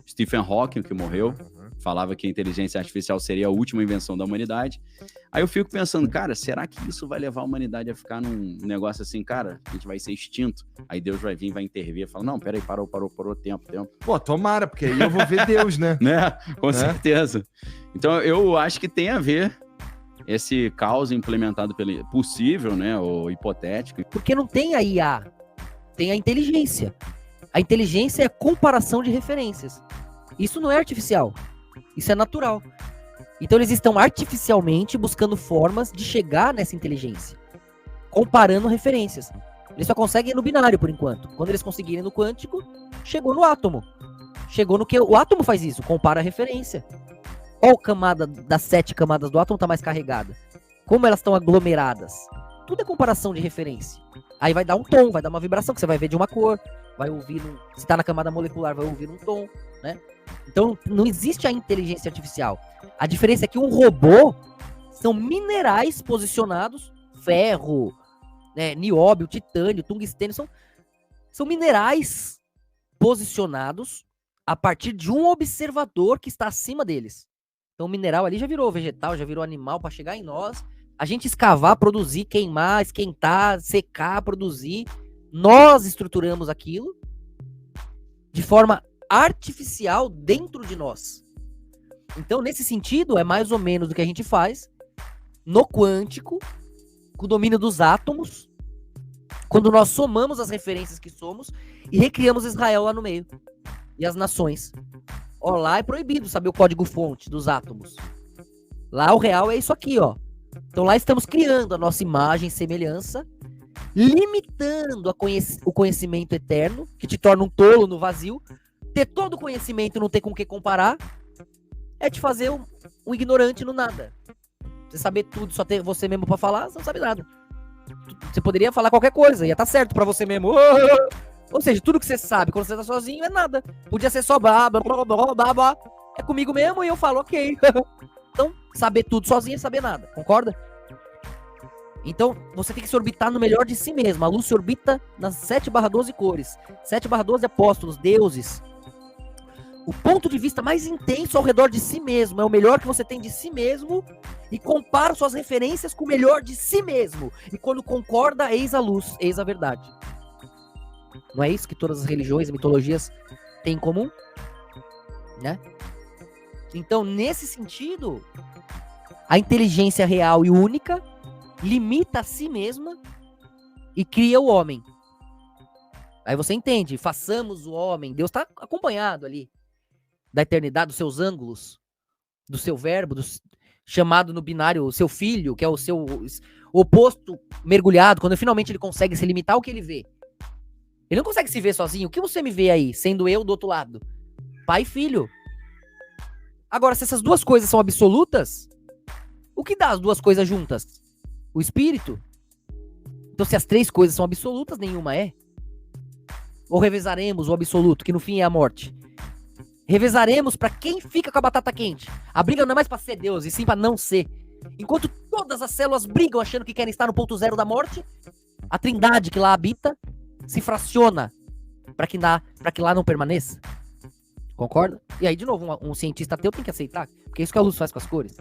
Stephen Hawking, que morreu, falava que a inteligência artificial seria a última invenção da humanidade. Aí eu fico pensando, cara, será que isso vai levar a humanidade a ficar num negócio assim, cara, a gente vai ser extinto? Aí Deus vai vir, vai intervir, fala, não, peraí, parou, tempo. Pô, tomara, porque aí eu vou ver Deus, né? Né? Com certeza. Então eu acho que tem a ver esse caos implementado possível, né, ou hipotético. Porque não tem a IA, tem a inteligência. A inteligência é a comparação de referências. Isso não é artificial, isso é natural. Então eles estão artificialmente buscando formas de chegar nessa inteligência, comparando referências. Eles só conseguem no binário por enquanto. Quando eles conseguirem no quântico, chegou no átomo. Chegou no que o átomo faz isso, compara a referência. Qual camada das 7 camadas do átomo está mais carregada? Como elas estão aglomeradas? Tudo é comparação de referência. Aí vai dar um tom, vai dar uma vibração que você vai ver de uma cor, vai ouvir, se está na camada molecular, vai ouvir um tom, né? Então não existe a inteligência artificial. A diferença é que um robô são minerais posicionados, ferro, né, nióbio, titânio, tungstênio, são minerais posicionados a partir de um observador que está acima deles. Então o mineral ali já virou vegetal, já virou animal para chegar em nós. A gente escavar, produzir, queimar, esquentar, secar, produzir. Nós estruturamos aquilo de forma artificial dentro de nós. Então, nesse sentido, é mais ou menos o que a gente faz no quântico, com o domínio dos átomos, quando nós somamos as referências que somos e recriamos Israel lá no meio. E as nações. Ó, lá é proibido saber o código-fonte dos átomos. Lá o real é isso aqui, ó. Então lá estamos criando a nossa imagem e semelhança, limitando o conhecimento eterno, que te torna um tolo no vazio. Ter todo o conhecimento e não ter com o que comparar é te fazer um ignorante no nada. Você saber tudo, só ter você mesmo pra falar, você não sabe nada. Você poderia falar qualquer coisa, ia estar certo pra você mesmo. Ou seja, tudo que você sabe quando você tá sozinho é nada. Podia ser só blá, blá, blá, blá, blá, blá. É comigo mesmo e eu falo ok. Então, saber tudo sozinho é saber nada, concorda? Então, você tem que se orbitar no melhor de si mesmo. A luz se orbita nas 7/12 cores. 7/12 apóstolos, deuses. O ponto de vista mais intenso ao redor de si mesmo. É o melhor que você tem de si mesmo. E compara suas referências com o melhor de si mesmo. E quando concorda, eis a luz, eis a verdade. Não é isso que todas as religiões e mitologias têm em comum? Né? Então, nesse sentido, a inteligência real e única limita a si mesma e cria o homem. Aí você entende, façamos o homem. Deus está acompanhado ali da eternidade, dos seus ângulos, do seu verbo, chamado no binário, o seu filho, que é o seu oposto mergulhado, quando finalmente ele consegue se limitar ao que ele vê. Ele não consegue se ver sozinho. O que você me vê aí, sendo eu do outro lado? Pai e filho. Agora, se essas duas coisas são absolutas, o que dá as duas coisas juntas? O espírito. Então, se as três coisas são absolutas, nenhuma é. Ou revezaremos o absoluto, que no fim é a morte. Revezaremos para quem fica com a batata quente. A briga não é mais para ser Deus, e sim para não ser. Enquanto todas as células brigam achando que querem estar no ponto zero da morte, a trindade que lá habita se fraciona para que lá não permaneça. Concorda? E aí, de novo, um cientista ateu tem que aceitar, porque é isso que a luz faz com as cores.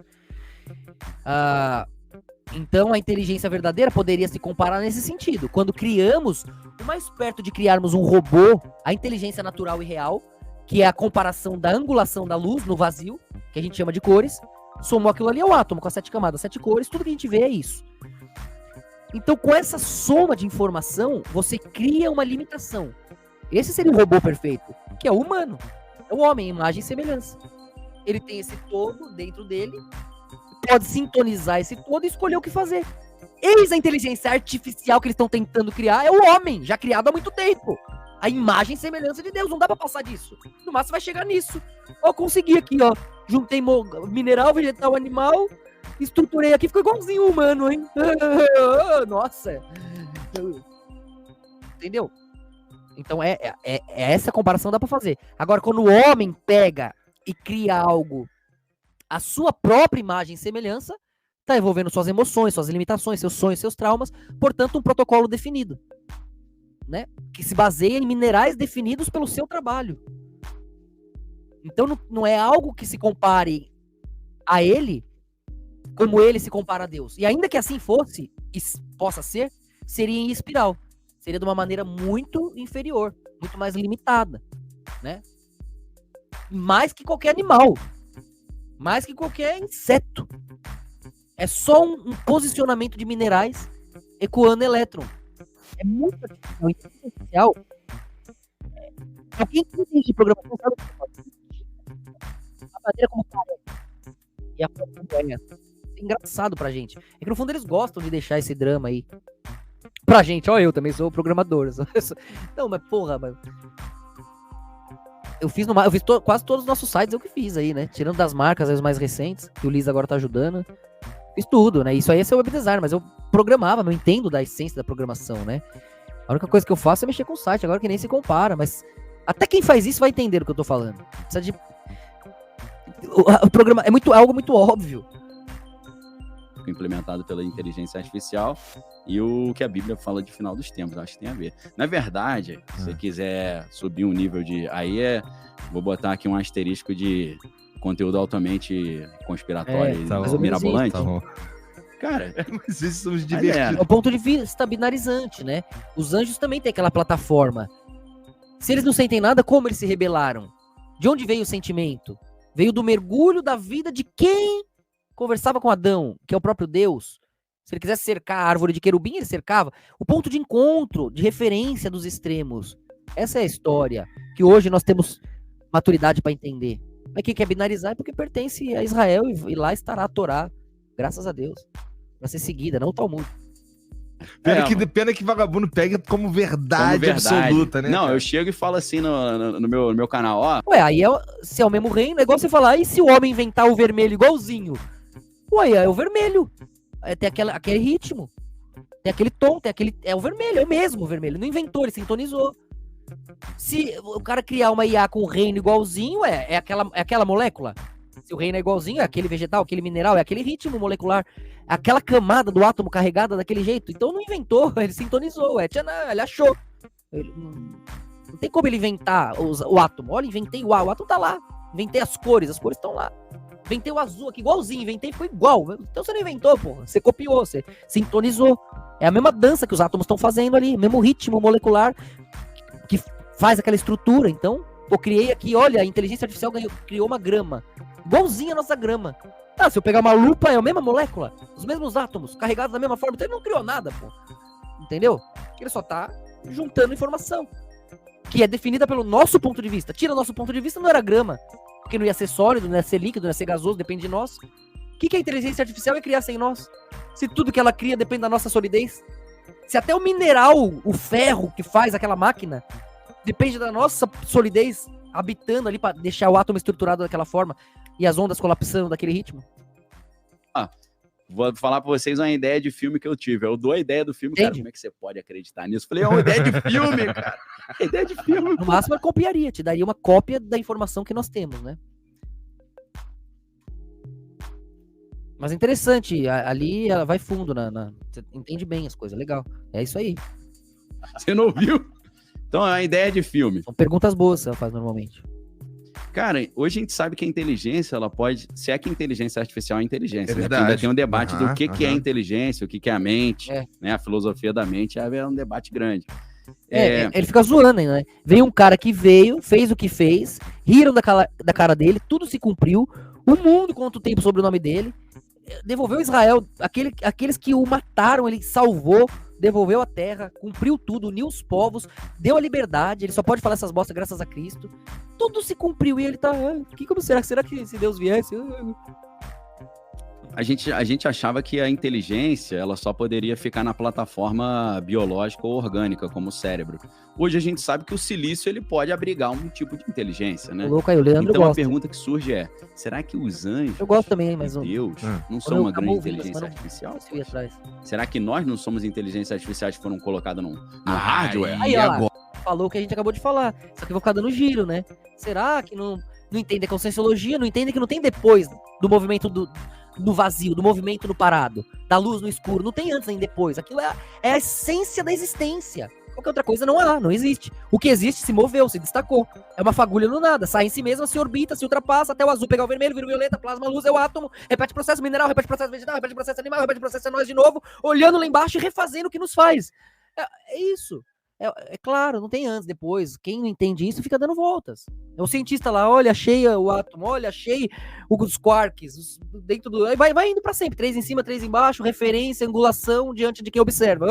Então, a inteligência verdadeira poderia se comparar nesse sentido. Quando criamos, o mais perto de criarmos um robô, a inteligência natural e real, que é a comparação da angulação da luz no vazio, que a gente chama de cores, somou aquilo ali ao átomo, com as 7 camadas, 7 cores, tudo que a gente vê é isso. Então, com essa soma de informação, você cria uma limitação. Esse seria o robô perfeito, que é o humano. É o homem, imagem e semelhança. Ele tem esse todo dentro dele, pode sintonizar esse todo e escolher o que fazer. Eis a inteligência artificial que eles estão tentando criar, é o homem, já criado há muito tempo. A imagem e semelhança de Deus, não dá pra passar disso. No máximo vai chegar nisso. Ó, consegui aqui, ó. Juntei mineral, vegetal, animal, estruturei aqui, ficou igualzinho humano, hein? Nossa. Entendeu? Então, essa comparação dá pra fazer. Agora, quando o homem pega e cria algo, a sua própria imagem e semelhança, tá envolvendo suas emoções, suas limitações, seus sonhos, seus traumas, portanto, um protocolo definido, né? Que se baseia em minerais definidos pelo seu trabalho. Então não é algo que se compare a ele como ele se compara a Deus. E ainda que assim fosse, e possa ser, seria em espiral. Seria de uma maneira muito inferior, muito mais limitada, né? Mais que qualquer animal. Mais que qualquer inseto. É só um posicionamento de minerais ecoando elétron. É muito artificial. Alguém que entende de programação sabe a maneira como parece. E a é engraçado pra gente. É que no fundo eles gostam de deixar esse drama aí pra gente. Ó, eu também sou programador. Não, mas porra, mas... Eu fiz quase todos os nossos sites, eu que fiz aí, né? Tirando das marcas aí, os mais recentes, que o Liz agora tá ajudando. Fiz tudo, né? Isso aí é ser web design, mas eu programava, eu entendo da essência da programação, né? A única coisa que eu faço é mexer com o site, agora que nem se compara, mas até quem faz isso vai entender o que eu tô falando. Precisa de... O programa é algo muito óbvio. Implementado pela inteligência artificial e o que a Bíblia fala de final dos tempos, acho que tem a ver. Na verdade, se você quiser subir um nível de... Vou botar aqui um asterisco de conteúdo altamente conspiratório e mirabolante. Tá bom. Cara, mas isso são os divertidos. É o ponto de vista binarizante, né? Os anjos também têm aquela plataforma. Se eles não sentem nada, como eles se rebelaram? De onde veio o sentimento? Veio do mergulho da vida de quem conversava com Adão, que é o próprio Deus. Se ele quisesse cercar a árvore de querubim, ele cercava. O ponto de encontro, de referência dos extremos. Essa é a história que hoje nós temos maturidade para entender. Mas quem quer binarizar é porque pertence a Israel e lá estará a Torá, graças a Deus, para ser seguida, não o Talmud. Pena que vagabundo pega como verdade absoluta, né? Não, cara? Eu chego e falo assim no meu canal, ó. Ué, aí se é o mesmo reino, é igual você falar, e se o homem inventar o vermelho igualzinho? Ué, é o vermelho. Tem aquele ritmo. Tem aquele tom, é o vermelho, é o mesmo vermelho. Não inventou, ele sintonizou. Se o cara criar uma IA com o reino igualzinho, é aquela molécula. Se o reino é igualzinho, é aquele vegetal, aquele mineral, é aquele ritmo molecular. Aquela camada do átomo carregada daquele jeito. Então não inventou, ele sintonizou. Ele achou. Não tem como ele inventar o átomo. Olha, inventei o átomo tá lá. Inventei as cores estão lá. Inventei o azul aqui igualzinho, inventei ficou igual. Então você não inventou, porra. Você copiou, você sintonizou. É a mesma dança que os átomos estão fazendo ali, mesmo ritmo molecular que faz aquela estrutura. Então, eu criei aqui, olha, a inteligência artificial criou uma grama. Igualzinha a nossa grama. Ah, se eu pegar uma lupa, é a mesma molécula, os mesmos átomos, carregados da mesma forma. Então ele não criou nada, pô. Entendeu? Ele só tá juntando informação. Que é definida pelo nosso ponto de vista. Tira nosso ponto de vista, não era grama. Porque não ia ser sólido, não ia ser líquido, não ia ser gasoso, depende de nós. O que a inteligência artificial é criar sem nós? Se tudo que ela cria depende da nossa solidez? Se até o mineral, o ferro que faz aquela máquina, depende da nossa solidez, habitando ali para deixar o átomo estruturado daquela forma e as ondas colapsando daquele ritmo? Vou falar pra vocês uma ideia de filme que eu tive. Eu dou a ideia do filme, cara, como é que você pode acreditar nisso? Falei, é uma ideia de filme, cara. É ideia de filme. No máximo, eu copiaria, te daria uma cópia da informação que nós temos, né? Mas é interessante, ali ela vai fundo, você entende bem as coisas, legal. É isso aí. Você não ouviu? Então é uma ideia de filme. São perguntas boas que ela faz normalmente. Cara, hoje a gente sabe que a inteligência, ela pode... Se é que a inteligência artificial é inteligência, é né? verdade. Ainda tem um debate do que é inteligência, o que é a mente, né? A filosofia da mente é um debate grande. Ele fica zoando ainda, né? Veio um cara que fez o que fez, riram da cara dele, tudo se cumpriu, o mundo conta o tempo sobre o nome dele, devolveu Israel, aqueles que o mataram, ele salvou, devolveu a terra, cumpriu tudo, uniu os povos, deu a liberdade, ele só pode falar essas bostas graças a Cristo. Tudo se cumpriu e ele tá... Como será que se Deus viesse... A gente achava que a inteligência ela só poderia ficar na plataforma biológica ou orgânica, como o cérebro. Hoje a gente sabe que o silício ele pode abrigar um tipo de inteligência, né? Louco aí, o Leandro então gosta. A pergunta que surge é, será que os anjos eu gosto também, mas de Deus não são uma grande inteligência artificial? Será que nós não somos inteligências artificiais que foram colocadas no hardware? Aí, agora? Falou o que a gente acabou de falar. Só que eu vou ficar dando giro, né? Será que não entende a conscienciologia? Não entende que não tem depois do movimento do vazio, do movimento no parado, da luz no escuro? Não tem antes nem depois. Aquilo é a essência da existência. Qualquer outra coisa não existe. O que existe se moveu, se destacou. É uma fagulha no nada, sai em si mesma, se orbita, se ultrapassa, até o azul pegar o vermelho, vira o violeta, plasma, luz, é o átomo, repete processo mineral, repete processo vegetal, repete processo animal, repete processo nós de novo, olhando lá embaixo e refazendo o que nos faz. É isso. É claro, não tem antes, depois. Quem não entende isso fica dando voltas. É o cientista lá, olha, achei o átomo, olha, achei os quarks, dentro do... Vai indo pra sempre, 3 em cima, 3 embaixo, referência, angulação diante de quem observa.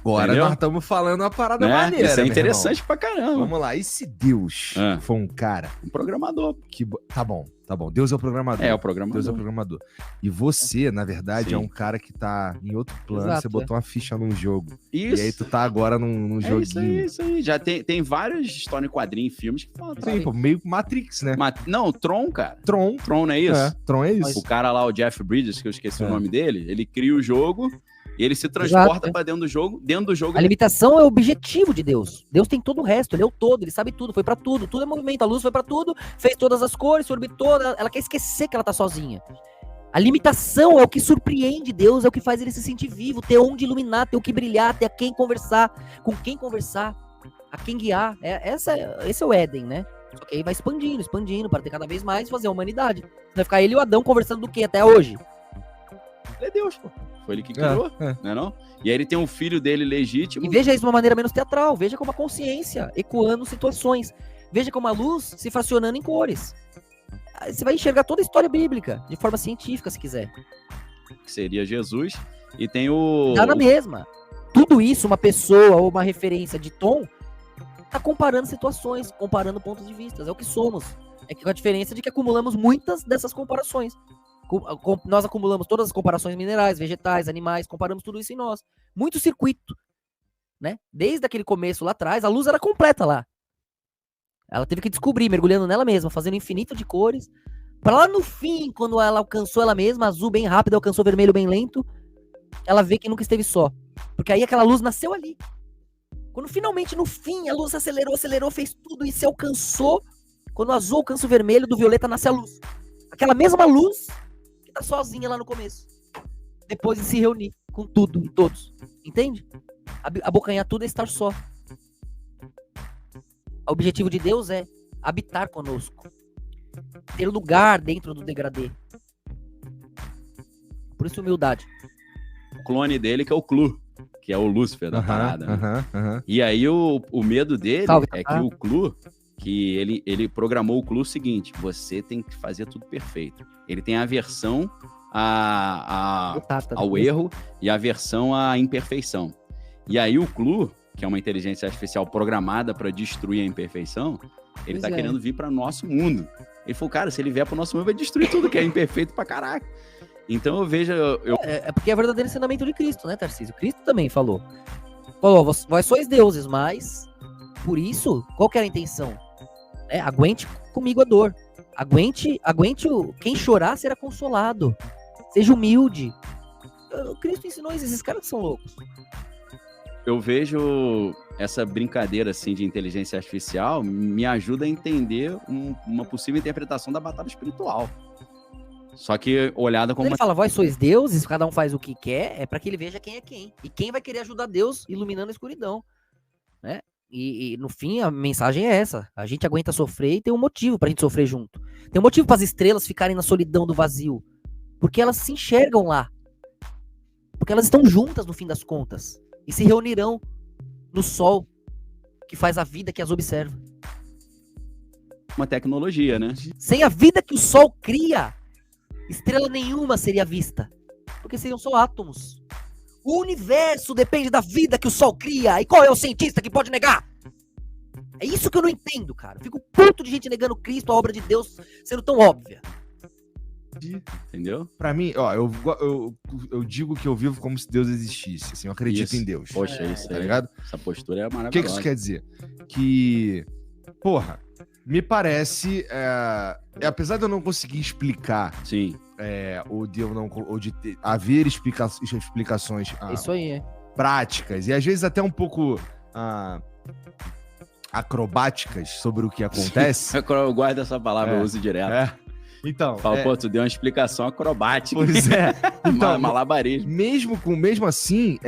Agora Entendeu? nós estamos falando uma parada Né? maneira, Isso é meu interessante irmão. pra caramba. Vamos lá, e se Deus for um cara Um programador. que... Tá bom. Deus é o programador. É, o programador. Deus é o programador. E você, na verdade, Sim. é um cara que tá em outro plano, Exato, você botou uma ficha num jogo. Isso. E aí tu tá agora num É joguinho. isso aí. Já tem várias histórias em quadrinhos, filmes que falam. Sim, pô, meio Matrix, né? Não, Tron, cara. Tron. Tron não é isso? Tron é isso. O cara lá, o Jeff Bridges, que eu esqueci É. o nome dele, ele cria o jogo e ele se transporta Exato, pra dentro do jogo. Dentro do jogo, A limitação é o objetivo de Deus. Deus tem todo o resto, ele é o todo, ele sabe tudo, foi pra tudo. Tudo é movimento, a luz foi pra tudo, fez todas as cores, orbitou, ela quer esquecer que ela tá sozinha. A limitação é o que surpreende Deus, é o que faz ele se sentir vivo, ter onde iluminar, ter o que brilhar, ter a quem conversar, com quem conversar, a quem guiar. Esse é o Éden, né? Só que aí vai expandindo, para ter cada vez mais fazer a humanidade. Vai ficar ele e o Adão conversando do que até hoje? ele é Deus, pô. Foi ele que criou, não é não? E aí ele tem um filho dele legítimo. E veja isso de uma maneira menos teatral, veja como a consciência ecoando situações. Veja como a luz se fracionando em cores. Você vai enxergar toda a história bíblica, de forma científica, se quiser. Que seria Jesus. E tem o... Dá na mesma. Tudo isso, uma pessoa ou uma referência de tom, tá comparando situações, comparando pontos de vista. É o que somos. É que a diferença de que acumulamos muitas dessas comparações. Nós acumulamos todas as comparações minerais, vegetais, animais, comparamos tudo isso em nós. Muito circuito, né? Desde aquele começo lá atrás, a luz era completa lá. Ela teve que descobrir, mergulhando nela mesma, fazendo infinito de cores, para lá no fim, quando ela alcançou ela mesma, azul bem rápido, alcançou vermelho bem lento, ela vê que nunca esteve só. Porque aí aquela luz nasceu ali. Quando finalmente, no fim, a luz acelerou, fez tudo e se alcançou, quando o azul alcança o vermelho, do violeta nasce a luz. Aquela mesma luz que tá sozinha lá no começo. Depois de se reunir com tudo e todos. Entende? Abocanhar tudo é estar só. O objetivo de Deus é habitar conosco. Ter lugar dentro do degradê. Por isso, humildade. O clone dele, que é o Clu, que é o Lúcifer da parada. Né? E aí o medo dele é que o Clu, que ele programou o Clu o seguinte: você tem que fazer tudo perfeito. Ele tem aversão ao erro e aversão à imperfeição. E aí o Clu, que é uma inteligência artificial programada para destruir a imperfeição, ele tá querendo vir para nosso mundo. Ele falou, cara, se ele vier para o nosso mundo, vai destruir tudo que é imperfeito pra caraca. Então eu vejo... É porque é o verdadeiro ensinamento de Cristo, né, Tarcísio? Cristo também falou, vós sois deuses, mas por isso, qual que era a intenção? Aguente comigo a dor. Aguente quem chorar será consolado. Seja humilde. Cristo ensinou isso, esses caras são loucos. Eu vejo essa brincadeira assim de inteligência artificial me ajuda a entender uma possível interpretação da batalha espiritual. Só que olhada como... Quando ele fala, vós sois deuses, cada um faz o que quer, é para que ele veja quem é quem. E quem vai querer ajudar Deus iluminando a escuridão. Né? E no fim, a mensagem é essa. A gente aguenta sofrer e tem um motivo pra gente sofrer junto. Tem um motivo para as estrelas ficarem na solidão do vazio. Porque elas se enxergam lá. Porque elas estão juntas no fim das contas. E se reunirão no sol que faz a vida que as observa. Uma tecnologia, né? Sem a vida que o sol cria, estrela nenhuma seria vista. Porque seriam só átomos. O universo depende da vida que o sol cria. E qual é o cientista que pode negar? É isso que eu não entendo, cara. Eu fico puto de gente negando Cristo, a obra de Deus, sendo tão óbvia. Entendeu? Pra mim, ó, eu digo que eu vivo como se Deus existisse. Assim, eu acredito em Deus. Poxa, isso tá aí, ligado? Essa postura é maravilhosa. O que isso quer dizer? Que, porra, me parece, apesar de eu não conseguir explicar, sim, ou de haver explicações isso aí, práticas e às vezes até um pouco acrobáticas sobre o que acontece. Eu guardo essa palavra, eu uso direto. Então, Fala, pô, tu deu uma explicação acrobática. pois é. Então, Malabarismo. mesmo assim,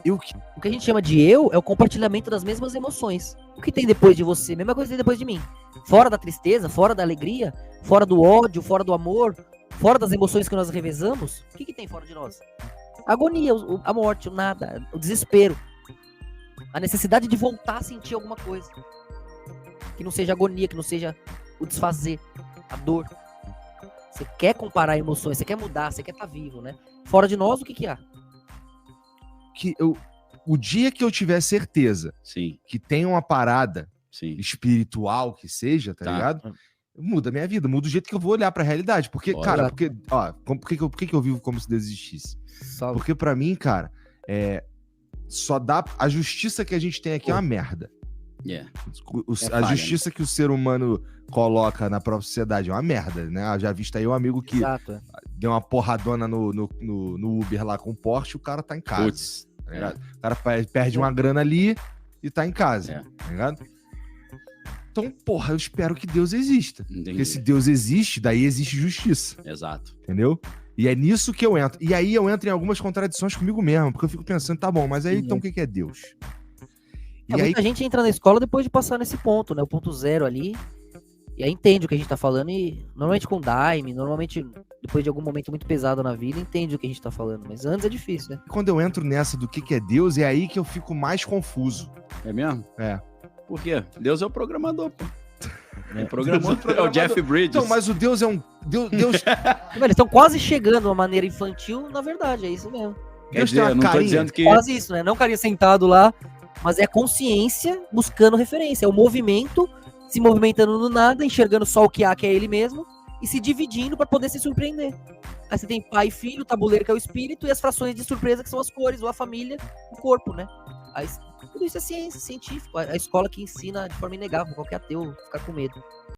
eu O que a gente chama de eu é o compartilhamento das mesmas emoções. O que tem depois de você? Mesma coisa que tem depois de mim. Fora da tristeza, fora da alegria, fora do ódio, fora do amor, fora das emoções que nós revezamos, o que tem fora de nós? A agonia, a morte, o nada, o desespero. A necessidade de voltar a sentir alguma coisa. Que não seja agonia, que não seja o desfazer, a dor. Você quer comparar emoções, você quer mudar, você quer estar vivo, né? Fora de nós, o que há? o dia que eu tiver certeza Sim, que tem uma parada sim. espiritual que seja, tá Tá. ligado? Muda a minha vida, muda o jeito que eu vou olhar pra realidade. Porque, Lógico. cara, por que eu vivo como se Deus existisse? Só Porque pra mim, cara, só dá. A justiça que a gente tem aqui é uma merda. Yeah. A falha, justiça que o ser humano coloca na própria sociedade é uma merda, né? Já visto aí um amigo que exato. deu uma porradona no Uber lá com o Porsche, o cara tá em casa. Putz. Tá ligado? O cara perde uma grana ali e tá em casa, É. tá ligado? Então, porra, eu espero que Deus exista. Entendi. Porque se Deus existe, daí existe justiça, Exato. entendeu? E é nisso que eu entro. E aí eu entro em algumas contradições comigo mesmo, porque eu fico pensando, tá bom, mas aí então o que é Deus? E aí, Muita gente entra na escola depois de passar nesse ponto, né? O ponto zero ali. E aí entende o que a gente tá falando e normalmente com Daime, normalmente depois de algum momento muito pesado na vida, entende o que a gente tá falando. Mas antes é difícil, né? quando eu entro nessa do que é Deus, é aí que eu fico mais confuso. É mesmo? É. Por quê? Deus é o programador, pô. Ele Deus programou. é o programador. É o Jeff Bridges. Então, mas o Deus é um... Deus Eles estão quase chegando de uma maneira infantil, na verdade, é isso mesmo. Quer Deus dizer, tem uma eu não tô carinha. dizendo que... Quase isso, né? Não carinha sentado lá, mas é consciência buscando referência. É o movimento se movimentando no nada, enxergando só o que há, que é ele mesmo, e se dividindo para poder se surpreender. Aí você tem pai e filho, o tabuleiro que é o espírito, e as frações de surpresa que são as cores, ou a família, o corpo, né? Aí, tudo isso é ciência, científico. A escola que ensina de forma inegável, qualquer ateu ficar com medo.